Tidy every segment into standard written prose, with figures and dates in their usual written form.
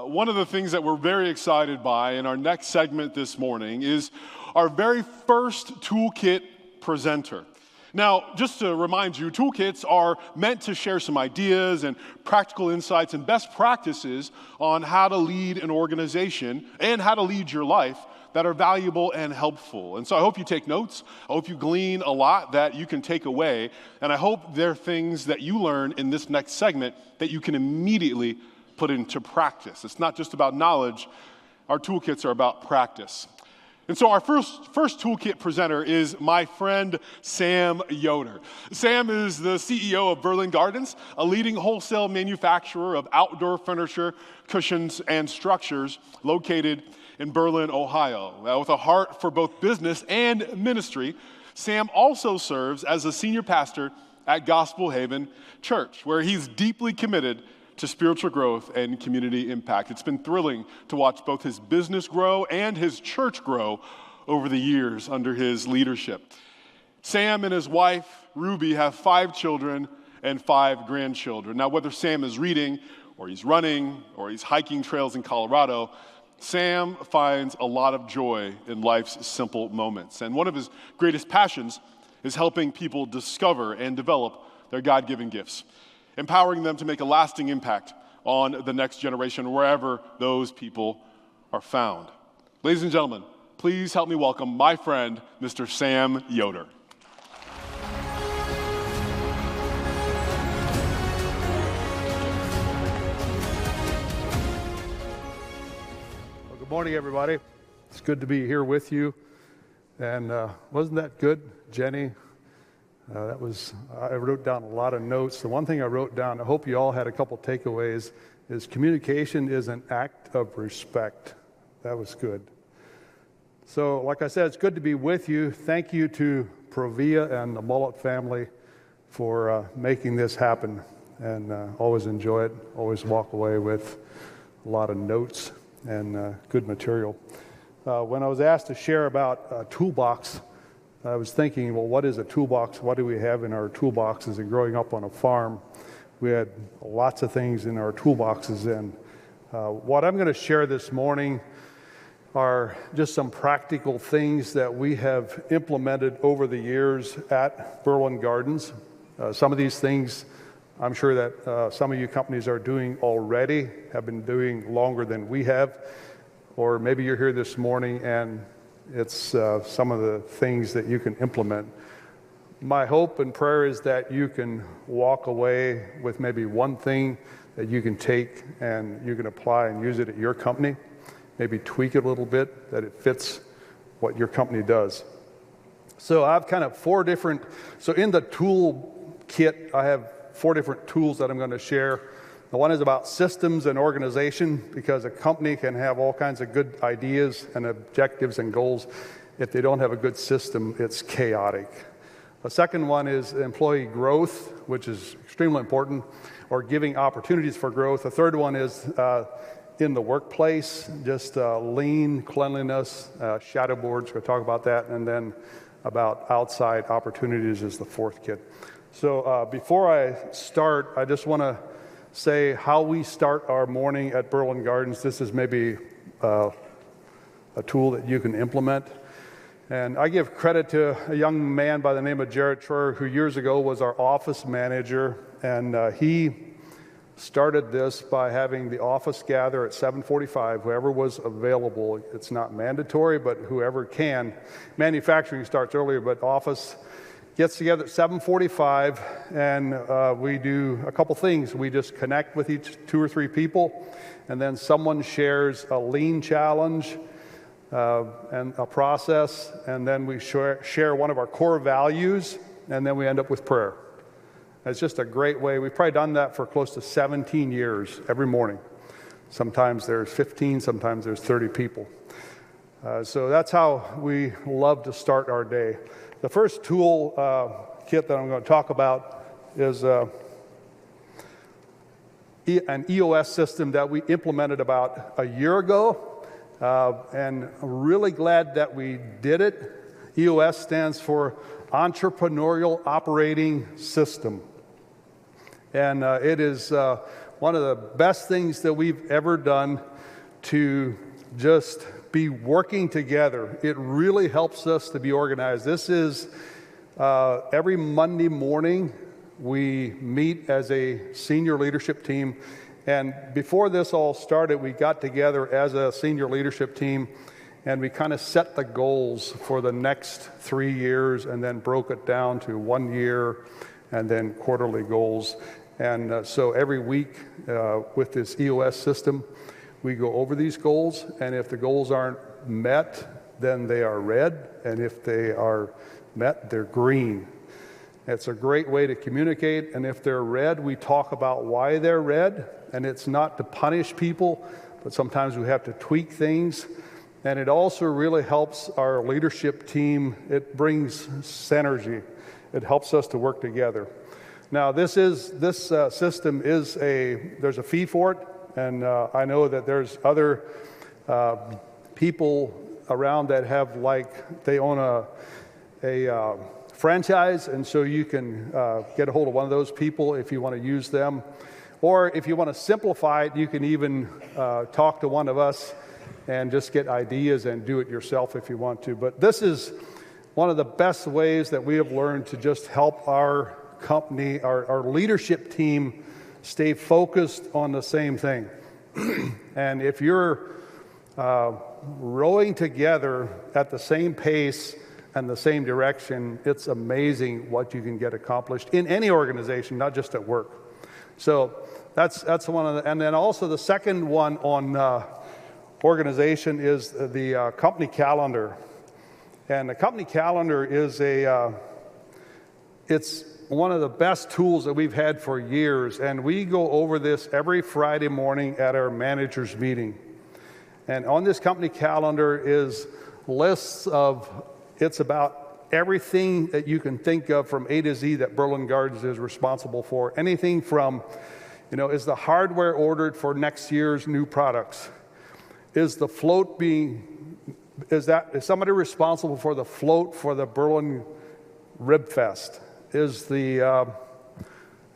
One of the things that we're very excited by in our next segment this morning is our very first toolkit presenter. Now, just to remind you, toolkits are meant to share some ideas and practical insights and best practices on how to lead an organization and how to lead your life that are valuable and helpful. And so I hope you take notes. I hope you glean a lot that you can take away. And I hope there are things that you learn in this next segment that you can immediately put into practice. It's not just about knowledge. Our toolkits are about practice. And so our first toolkit presenter is my friend Sam Yoder. Sam is the CEO of Berlin Gardens, a leading wholesale manufacturer of outdoor furniture, cushions, and structures located in Berlin, Ohio. Now, with a heart for both business and ministry, Sam also serves as a senior pastor at Gospel Haven Church, where he's deeply committed to spiritual growth and community impact. It's been thrilling to watch both his business grow and his church grow over the years under his leadership. Sam and his wife, Ruby, have 5 children and 5 grandchildren. Now, whether Sam is reading or he's running or he's hiking trails in Colorado, Sam finds a lot of joy in life's simple moments. And one of his greatest passions is helping people discover and develop their God-given gifts, empowering them to make a lasting impact on the next generation, wherever those people are found. Ladies and gentlemen, please help me welcome my friend, Mr. Sam Yoder. Well, good morning, everybody. It's good to be here with you. And wasn't that good, Jenny? I wrote down a lot of notes. The one thing I wrote down, I hope you all had a couple takeaways, is communication is an act of respect. That was good. So, like I said, it's good to be with you. Thank you to Provia and the Mullet family for making this happen. And always enjoy it. Always walk away with a lot of notes and good material. When I was asked to share about a toolbox, I was thinking, well, what is a toolbox? What do we have in our toolboxes? And growing up on a farm, we had lots of things in our toolboxes. And what I'm going to share this morning are just some practical things that we have implemented over the years at Berlin Gardens. Some of these things I'm sure that some of you companies are doing already, have been doing longer than we have. Or maybe you're here this morning and it's some of the things that you can implement. My hope and prayer is that you can walk away with maybe one thing that you can take and you can apply and use it at your company. Maybe tweak it a little bit, that it fits what your company does. So I've kind of so in the tool kit, I have 4 different tools that I'm going to share. The one is about systems and organization, because a company can have all kinds of good ideas and objectives and goals. If they don't have a good system, it's chaotic. The second one is employee growth, which is extremely important, or giving opportunities for growth. The third one is in the workplace, just lean, cleanliness, shadow boards. We'll talk about that. And then about outside opportunities is the 4th kit. So before I start, I just want to say how we start our morning at Berlin Gardens. This is maybe a tool that you can implement. And I give credit to a young man by the name of Jared Troyer, who years ago was our office manager. And he started this by having the office gather at 7:45, whoever was available. It's not mandatory, but whoever can. Manufacturing starts earlier, but office gets together at 7:45, and we do a couple things. We just connect with each 2 or 3 people, and then someone shares a lean challenge and a process, and then we share one of our core values, and then we end up with prayer. It's just a great way. We've probably done that for close to 17 years every morning. Sometimes there's 15, sometimes there's 30 people. So that's how we love to start our day. The first tool kit that I'm going to talk about is an EOS system that we implemented about a year ago, and I'm really glad that we did it. EOS stands for Entrepreneurial Operating System, and it is one of the best things that we've ever done. to just be working together. It really helps us to be organized. This is every Monday morning we meet as a senior leadership team. And before this all started, we got together as a senior leadership team and we kind of set the goals for the next 3 years and then broke it down to 1 year and then quarterly goals. And so every week with this EOS system, we go over these goals, and if the goals aren't met, then they are red, and if they are met, they're green. It's a great way to communicate, and if they're red, we talk about why they're red, and it's not to punish people, but sometimes we have to tweak things. And it also really helps our leadership team. It brings synergy. It helps us to work together. Now, this system is there's a fee for it, and I know that there's other people around that have they own a franchise, and so you can get a hold of one of those people if you want to use them. Or if you want to simplify it, you can even talk to one of us and just get ideas and do it yourself if you want to. But this is one of the best ways that we have learned to just help our company, our leadership team, stay focused on the same thing. And if you're rowing together at the same pace and the same direction, it's amazing what you can get accomplished in any organization, not just at work. So that's one of the, and then also the second one on organization is the company calendar. And the company calendar is it's one of the best tools that we've had for years, and we go over this every Friday morning at our managers meeting. And on this company calendar is lists of, it's about everything that you can think of from A to Z that Berlin Gardens is responsible for. Anything from, is the hardware ordered for next year's new products? Is the float is somebody responsible for the float for the Berlin Rib Fest? Is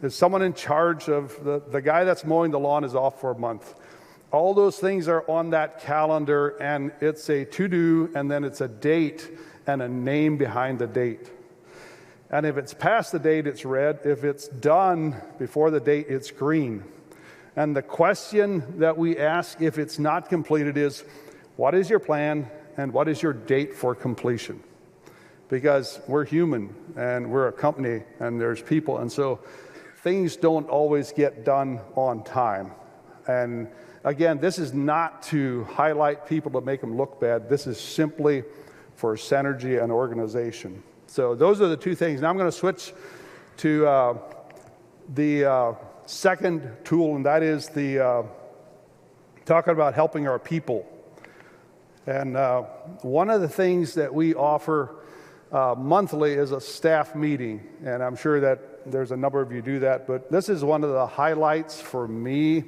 someone in charge of the guy that's mowing the lawn is off for a month? All those things are on that calendar, and it's a to-do, and then it's a date and a name behind the date. And if it's past the date, it's red. If it's done before the date, it's green. And the question that we ask if it's not completed is, what is your plan and what is your date for completion? Because we're human and we're a company and there's people, and so things don't always get done on time. And again, this is not to highlight people to make them look bad. This is simply for synergy and organization. So those are the two things. Now I'm going to switch to the second tool, and that is the talking about helping our people. And one of the things that we offer monthly is a staff meeting, and I'm sure that there's a number of you do that, but this is one of the highlights for me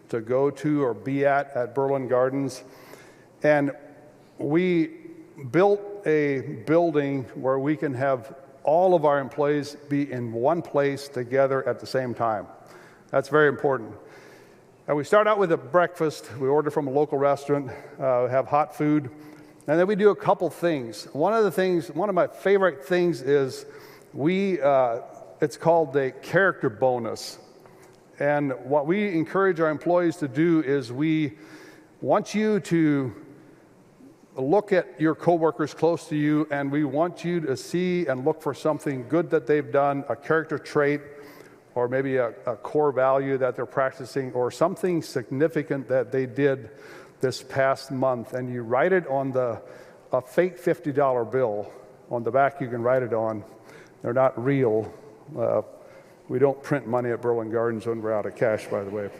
to go to or be at Berlin Gardens. And we built a building where we can have all of our employees be in one place together at the same time. That's very important. And we start out with a breakfast. We order from a local restaurant, have hot food, and then we do a couple things. One of my favorite things is it's called the character bonus. And what we encourage our employees to do is we want you to look at your coworkers close to you, and we want you to see and look for something good that they've done, a character trait, or maybe a core value that they're practicing, or something significant that they did this past month. And you write it on a fake $50 bill. On the back you can write it on. They're not real. We don't print money at Berlin Gardens when we're out of cash, by the way.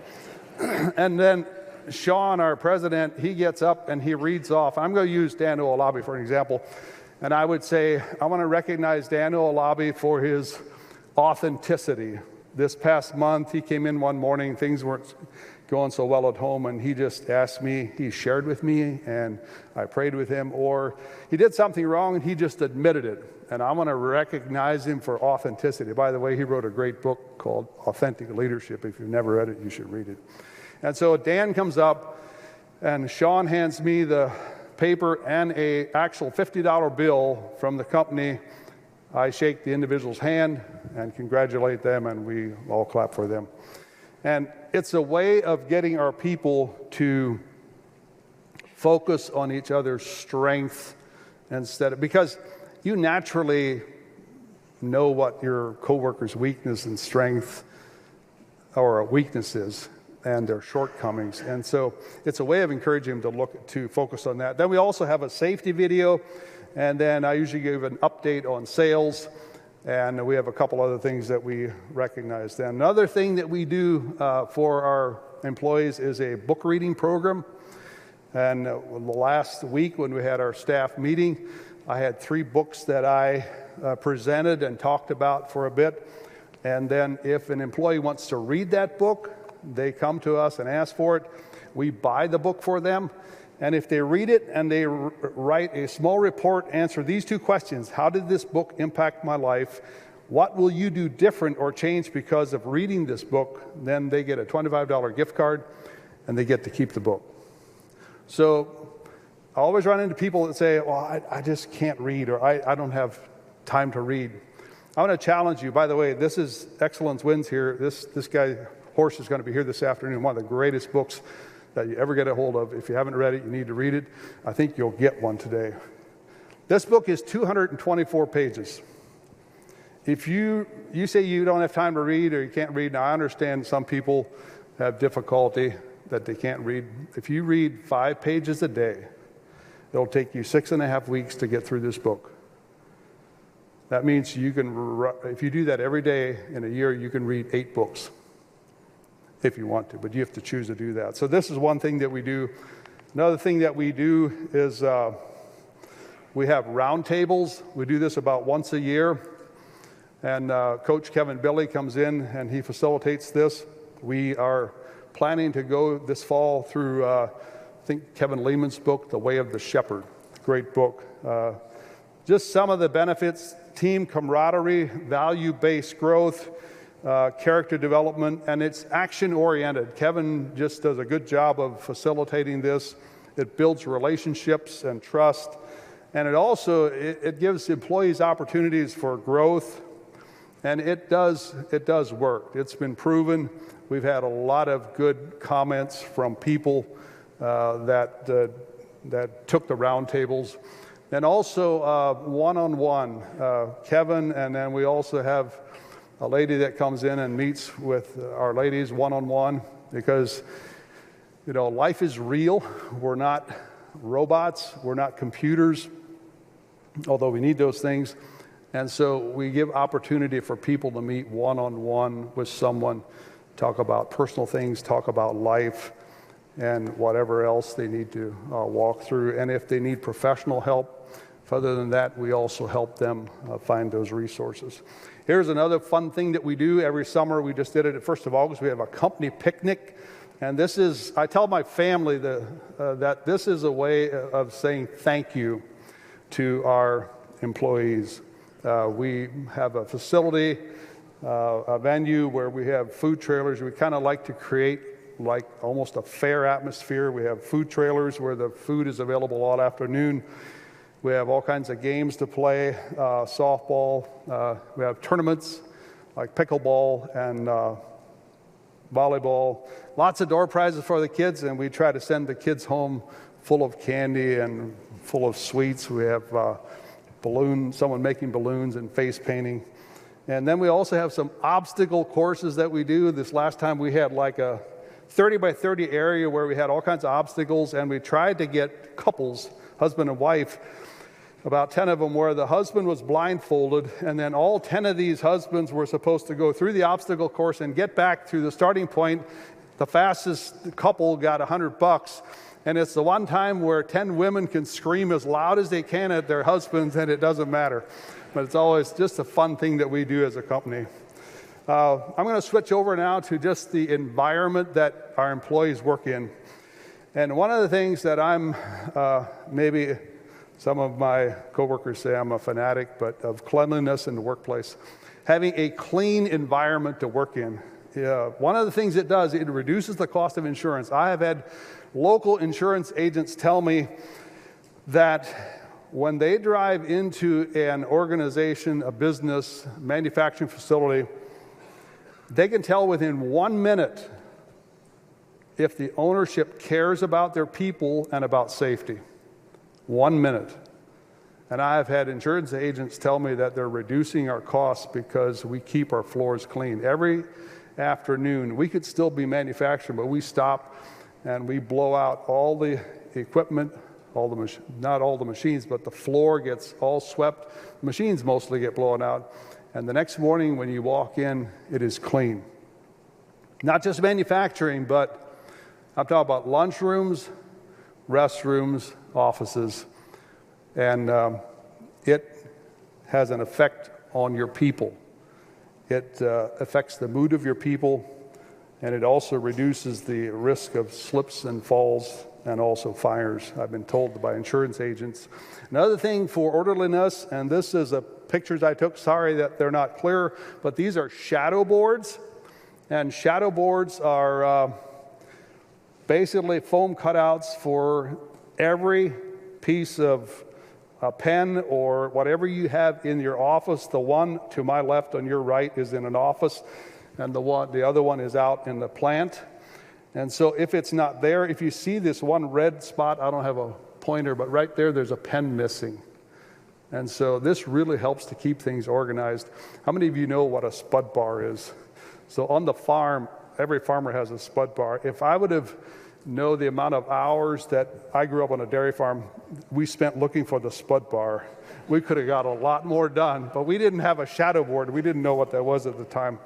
And then Sean, our president, he gets up and he reads off. I'm going to use Dan Olabi for an example. And I would say, I want to recognize Dan Olabi for his authenticity. This past month, he came in one morning, things weren't going so well at home, and he just asked me, he shared with me, and I prayed with him, or he did something wrong and he just admitted it. And I want to recognize him for authenticity. By the way, he wrote a great book called Authentic Leadership. If you've never read it, you should read it. And so Dan comes up, And Sean hands me the paper and an actual $50 bill from the company. I shake the individual's hand and congratulate them, and we all clap for them. And it's a way of getting our people to focus on each other's strength because you naturally know what your coworker's weakness and strength or weakness is and their shortcomings. And so it's a way of encouraging them to focus on that. Then we also have a safety video, and then I usually give an update on sales, and we have a couple other things that we recognize. Then another thing that we do for our employees is a book reading program. And the last week when we had our staff meeting, I had 3 books that I presented and talked about for a bit. And then if an employee wants to read that book, they come to us and ask for it. We buy the book for them. And if they read it and they write a small report, answer these 2 questions. How did this book impact my life? What will you do different or change because of reading this book? Then they get a $25 gift card and they get to keep the book. So I always run into people that say, well, I just can't read, or I don't have time to read. I want to challenge you. By the way, this is Excellence Wins here. This guy, Horst, is going to be here this afternoon. One of the greatest books that you ever get a hold of. If you haven't read it, you need to read it. I think you'll get one today. This book is 224 pages. If you say you don't have time to read or you can't read, now I understand some people have difficulty that they can't read. If you read 5 pages a day, it'll take you 6.5 weeks to get through this book. That means you can, if you do that every day in a year, you can read 8 books if you want to, but you have to choose to do that. So this is one thing that we do. Another thing that we do is we have roundtables. We do this about once a year, and Coach Kevin Billy comes in and he facilitates this. We are planning to go this fall through, I think, Kevin Lehman's book, The Way of the Shepherd. Great book. Just some of the benefits: team camaraderie, value-based growth, character development, and it's action-oriented. Kevin just does a good job of facilitating this. It builds relationships and trust, and it also it gives employees opportunities for growth, and it does work. It's been proven. We've had a lot of good comments from people that took the roundtables. And also one-on-one, Kevin, and then we also have a lady that comes in and meets with our ladies one-on-one, because, you know, life is real. We're not robots. We're not computers, although we need those things. And so we give opportunity for people to meet one-on-one with someone, talk about personal things, talk about life, and whatever else they need to walk through. And if they need professional help, other than that, we also help them find those resources. Here's another fun thing that we do every summer. We just did it at 1st of August. We have a company picnic. And this is, I tell my family that this is a way of saying thank you to our employees. We have a facility, a venue where we have food trailers. We kind of like to create like almost a fair atmosphere. We have food trailers where the food is available all afternoon. We have all kinds of games to play, softball. We have tournaments like pickleball and volleyball. Lots of door prizes for the kids, and we try to send the kids home full of candy and full of sweets. We have someone making balloons and face painting. And then we also have some obstacle courses that we do. This last time we had like a 30 by 30 area where we had all kinds of obstacles, and we tried to get couples, husband and wife, about 10 of them, where the husband was blindfolded, and then all 10 of these husbands were supposed to go through the obstacle course and get back to the starting point. The fastest couple got $100, and it's the one time where 10 women can scream as loud as they can at their husbands, and it doesn't matter. But it's always just a fun thing that we do as a company. I'm going to switch over now to just the environment that our employees work in. And one of the things that I'm maybe some of my coworkers say I'm a fanatic, but of cleanliness in the workplace. Having a clean environment to work in one of the things it does, it reduces the cost of insurance. I have had local insurance agents tell me that when they drive into an organization, a business, manufacturing facility, they can tell within 1 minute if the ownership cares about their people and about safety. 1 minute. And I have had insurance agents tell me that they're reducing our costs because we keep our floors clean. Every afternoon, we could still be manufacturing, but we stop and we blow out all the equipment, not all the machines, but the floor gets all swept. The machines mostly get blown out. And the next morning when you walk in, it is clean. Not just manufacturing, but I'm talking about lunchrooms, restrooms, offices, and it has an effect on your people. It affects the mood of your people, and it also reduces the risk of slips and falls and also fires, I've been told by insurance agents. Another thing for orderliness, and this is pictures I took, sorry that they're not clear, but these are shadow boards, and shadow boards are basically foam cutouts for every piece of a pen or whatever you have in your office. The one to my left on your right is in an office, and the other one is out in the plant. And so if it's not there, if you see this one red spot, I don't have a pointer, but right there's a pen missing. And so this really helps to keep things organized. How many of you know what a spud bar is? So on the farm, every farmer has a spud bar. If I would have known the amount of hours that I grew up on a dairy farm, we spent looking for the spud bar, we could have got a lot more done, but we didn't have a shadow board. We didn't know what that was at the time.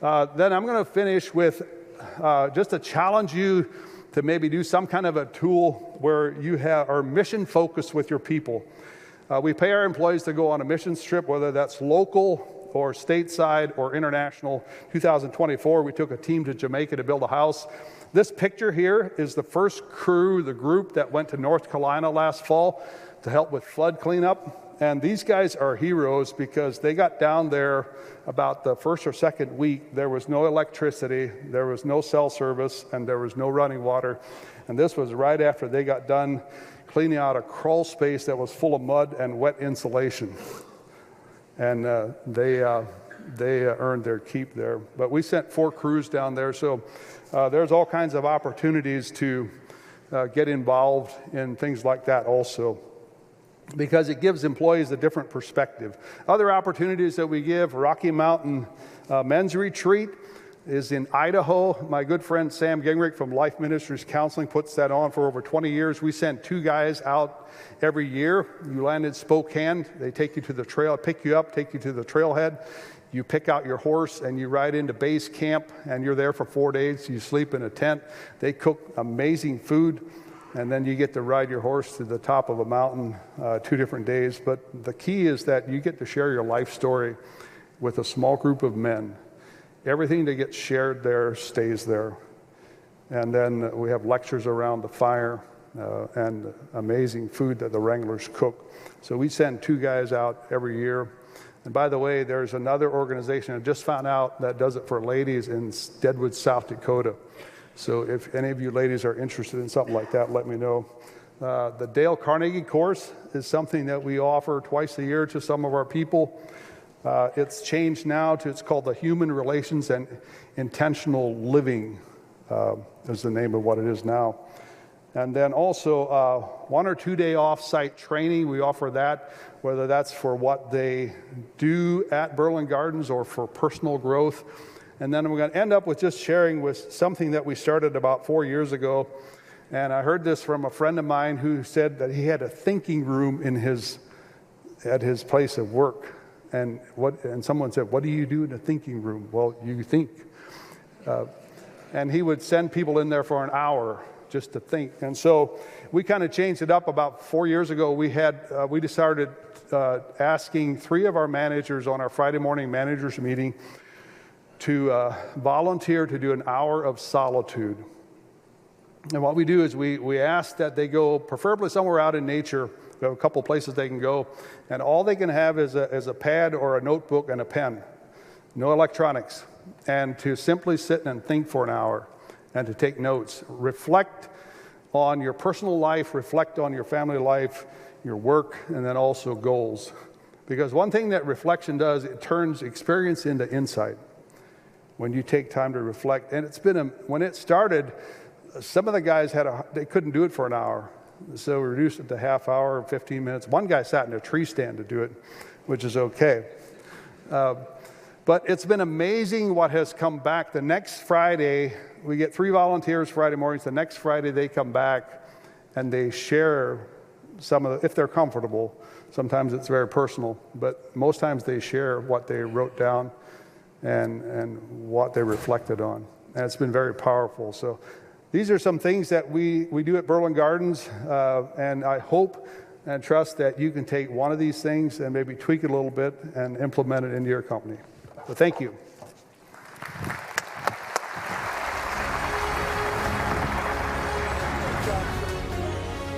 Then I'm going to finish with just to challenge you to maybe do some kind of a tool where you are mission focused with your people. We pay our employees to go on a missions trip, whether that's local or stateside or international. 2024, we took a team to Jamaica to build a house. This picture here is the first crew, the group that went to North Carolina last fall to help with flood cleanup. And these guys are heroes because they got down there about the first or second week. There was no electricity, there was no cell service, and there was no running water. And this was right after they got done cleaning out a crawl space that was full of mud and wet insulation. And they earned their keep there. But we sent 4 crews down there, so there's all kinds of opportunities to get involved in things like that also, because it gives employees a different perspective. Other opportunities that we give, Rocky Mountain Men's Retreat is in Idaho. My good friend Sam Gingrich from Life Ministries Counseling puts that on for over 20 years. We send 2 guys out every year. You land in Spokane, they take you to the trail, pick you up, take you to the trailhead. You pick out your horse and you ride into base camp, and you're there for 4 days. You sleep in a tent. They cook amazing food. And then you get to ride your horse to the top of a mountain 2 different days. But the key is that you get to share your life story with a small group of men. Everything that gets shared there stays there. And then we have lectures around the fire and amazing food that the wranglers cook. So we send 2 guys out every year. And by the way, there's another organization I just found out that does it for ladies in Deadwood, South Dakota. So if any of you ladies are interested in something like that, let me know. The Dale Carnegie course is something that we offer twice a year to some of our people. It's changed now to, it's called the Human Relations and Intentional Living is the name of what it is now. And then also 1 or 2 day off-site training, we offer that, whether that's for what they do at Berlin Gardens or for personal growth. And then we're going to end up with just sharing with something that we started about 4 years ago. And I heard this from a friend of mine who said that he had a thinking room at his place of work. And someone said, "What do you do in a thinking room?" "Well, you think." And he would send people in there for an hour just to think. And so we kind of changed it up about 4 years ago. We started asking 3 of our managers on our Friday morning managers meeting to volunteer to do an hour of solitude. And what we do is we ask that they go preferably somewhere out in nature. We have a couple places they can go, and all they can have is a pad or a notebook and a pen. No electronics. and to simply sit and think for an hour and to take notes. Reflect on your personal life, reflect on your family life, your work, and then also goals. Because one thing that reflection does, it turns experience into insight when you take time to reflect. And it's been, when it started, some of the guys they couldn't do it for an hour. So we reduced it to half hour, 15 minutes. One guy sat in a tree stand to do it, which is okay. But it's been amazing what has come back. The next Friday, we get 3 volunteers Friday mornings. The next Friday, they come back and they share some of if they're comfortable. Sometimes it's very personal, but most times they share what they wrote down and what they reflected on. And it's been very powerful. So these are some things that we do at Berlin Gardens, and I hope and trust that you can take one of these things and maybe tweak it a little bit and implement it into your company. So thank you.